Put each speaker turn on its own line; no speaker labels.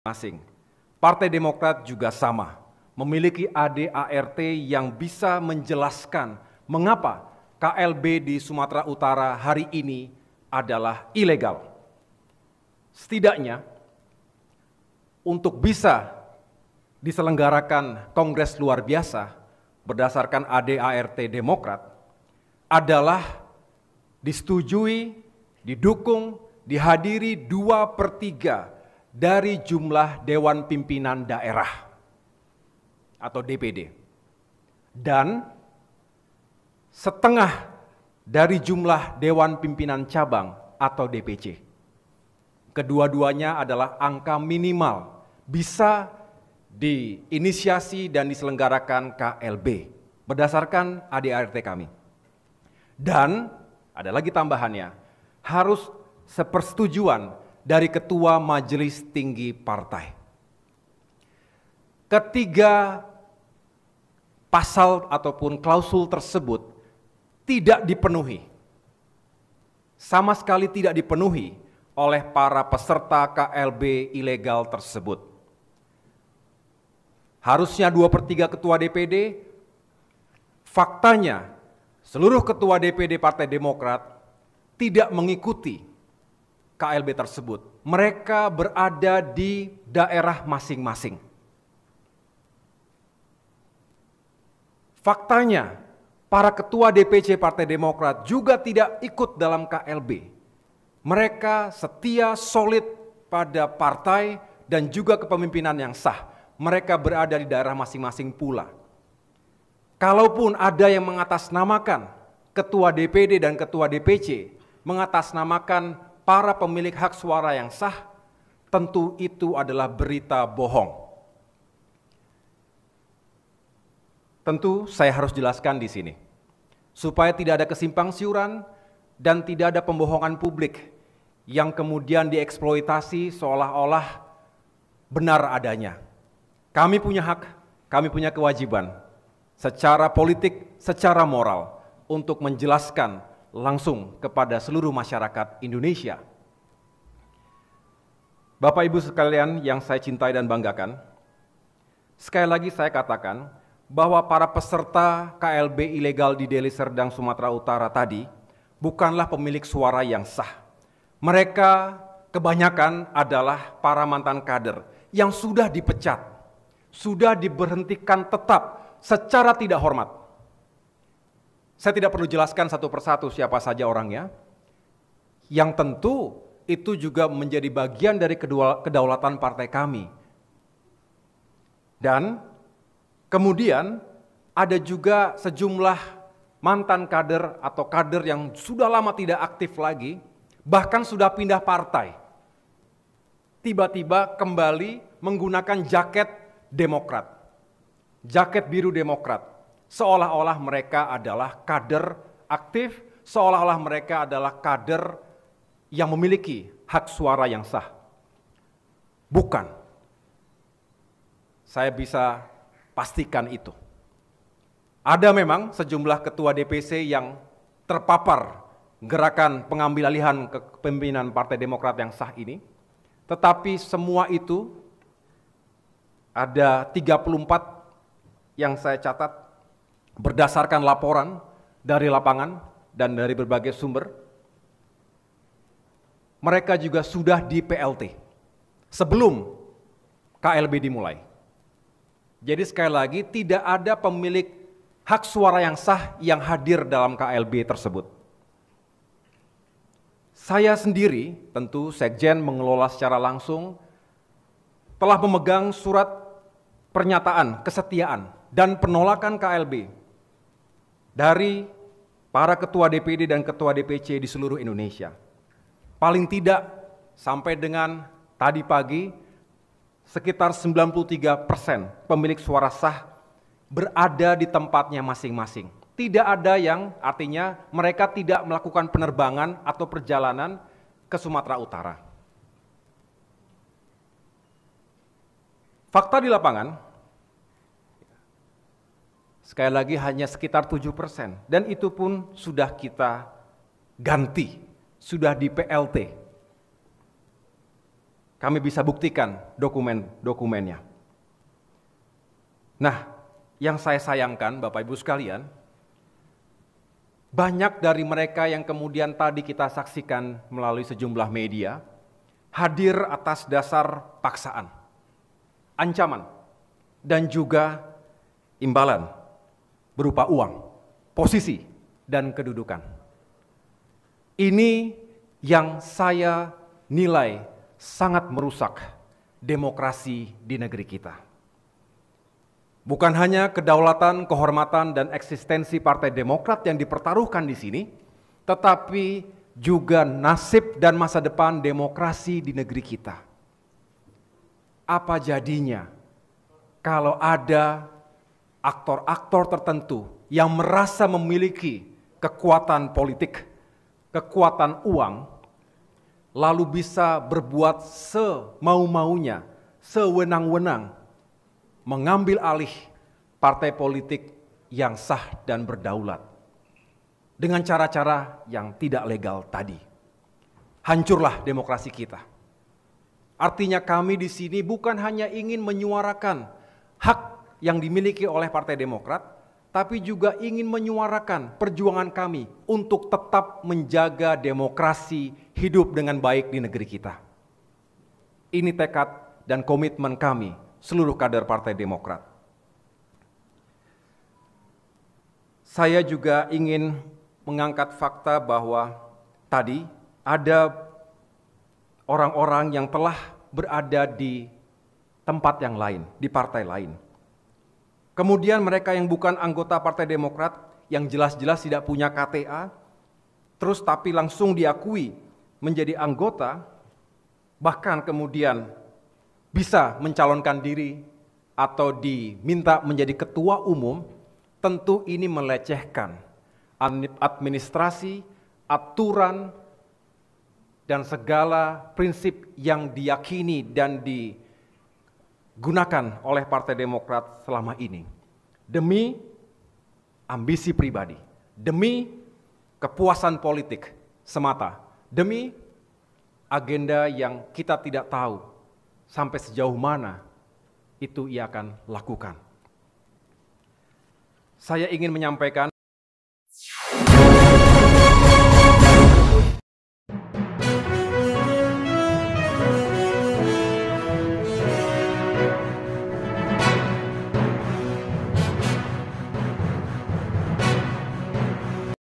masing. Partai Demokrat juga sama, memiliki AD/ART yang bisa menjelaskan mengapa KLB di Sumatera Utara hari ini adalah ilegal. Setidaknya, untuk bisa diselenggarakan Kongres luar biasa berdasarkan AD/ART Demokrat adalah disetujui, didukung, dihadiri 2/3 dari jumlah Dewan Pimpinan Daerah atau DPD dan setengah dari jumlah Dewan Pimpinan Cabang atau DPC. Kedua-duanya adalah angka minimal bisa diinisiasi dan diselenggarakan KLB berdasarkan AD/ART kami. Dan ada lagi tambahannya, harus sepersetujuan dari Ketua Majelis Tinggi Partai. Ketiga pasal ataupun klausul tersebut tidak dipenuhi, sama sekali tidak dipenuhi oleh para peserta KLB ilegal tersebut. Harusnya 2/3 ketua DPD, faktanya seluruh ketua DPD Partai Demokrat tidak mengikuti KLB tersebut. Mereka berada di daerah masing-masing. Faktanya, para ketua DPC Partai Demokrat juga tidak ikut dalam KLB. Mereka setia solid pada partai dan juga kepemimpinan yang sah. Mereka berada di daerah masing-masing pula. Kalaupun ada yang mengatasnamakan ketua DPD dan ketua DPC, mengatasnamakan para pemilik hak suara yang sah, tentu itu adalah berita bohong. Tentu saya harus jelaskan di sini, supaya tidak ada kesimpang siuran dan tidak ada pembohongan publik yang kemudian dieksploitasi seolah-olah benar adanya. Kami punya hak, kami punya kewajiban secara politik, secara moral untuk menjelaskan langsung kepada seluruh masyarakat Indonesia. Bapak Ibu sekalian yang saya cintai dan banggakan, sekali lagi saya katakan bahwa para peserta KLB ilegal di Deli Serdang, Sumatera Utara tadi bukanlah pemilik suara yang sah. Mereka kebanyakan adalah para mantan kader yang sudah dipecat, sudah diberhentikan tetap secara tidak hormat. Saya tidak perlu jelaskan satu persatu siapa saja orangnya, yang tentu itu juga menjadi bagian dari kedaulatan partai kami. Dan kemudian ada juga sejumlah mantan kader atau kader yang sudah lama tidak aktif lagi, bahkan sudah pindah partai. Tiba-tiba kembali menggunakan jaket Demokrat, jaket biru Demokrat. Seolah-olah mereka adalah kader aktif, seolah-olah mereka adalah kader yang memiliki hak suara yang sah. Bukan. Saya bisa pastikan itu. Ada memang sejumlah ketua DPC yang terpapar gerakan pengambil alihan kepemimpinan Partai Demokrat yang sah ini, tetapi semua itu ada 34 yang saya catat berdasarkan laporan dari lapangan dan dari berbagai sumber. Mereka juga sudah di PLT sebelum KLB dimulai. Jadi sekali lagi tidak ada pemilik hak suara yang sah yang hadir dalam KLB tersebut. Saya sendiri, tentu Sekjen mengelola secara langsung, telah memegang surat pernyataan kesetiaan dan penolakan KLB dari para ketua DPD dan ketua DPC di seluruh Indonesia. Paling tidak sampai dengan tadi pagi, sekitar 93% pemilik suara sah berada di tempatnya masing-masing. Tidak ada yang artinya mereka tidak melakukan penerbangan atau perjalanan ke Sumatera Utara. Fakta di lapangan, sekali lagi hanya sekitar 7%, dan itu pun sudah kita ganti, sudah di PLT. kami bisa buktikan dokumen-dokumennya. Nah, yang saya sayangkan Bapak Ibu sekalian, banyak dari mereka yang kemudian tadi kita saksikan melalui sejumlah media, hadir atas dasar paksaan, ancaman, dan juga imbalan berupa uang, posisi, dan kedudukan. Ini yang saya nilai sangat merusak demokrasi di negeri kita. Bukan hanya kedaulatan, kehormatan, dan eksistensi Partai Demokrat yang dipertaruhkan di sini, tetapi juga nasib dan masa depan demokrasi di negeri kita. Apa jadinya kalau ada aktor-aktor tertentu yang merasa memiliki kekuatan politik, kekuatan uang, lalu bisa berbuat semau-maunya, sewenang-wenang, mengambil alih partai politik yang sah dan berdaulat dengan cara-cara yang tidak legal tadi. Hancurlah demokrasi kita. Artinya kami di sini bukan hanya ingin menyuarakan hak yang dimiliki oleh Partai Demokrat, tapi juga ingin menyuarakan perjuangan kami untuk tetap menjaga demokrasi hidup dengan baik di negeri kita. Ini tekad dan komitmen kami, seluruh kader Partai Demokrat. Saya juga ingin mengangkat fakta bahwa tadi ada orang-orang yang telah berada di tempat yang lain, di partai lain. Kemudian mereka yang bukan anggota Partai Demokrat, yang jelas-jelas tidak punya KTA, terus tapi langsung diakui menjadi anggota, bahkan kemudian bisa mencalonkan diri atau diminta menjadi ketua umum, tentu ini melecehkan administrasi, aturan, dan segala prinsip yang diyakini dan digunakan oleh Partai Demokrat selama ini. Demi ambisi pribadi, demi kepuasan politik semata, demi agenda yang kita tidak tahu sampai sejauh mana itu ia akan lakukan. Saya ingin menyampaikan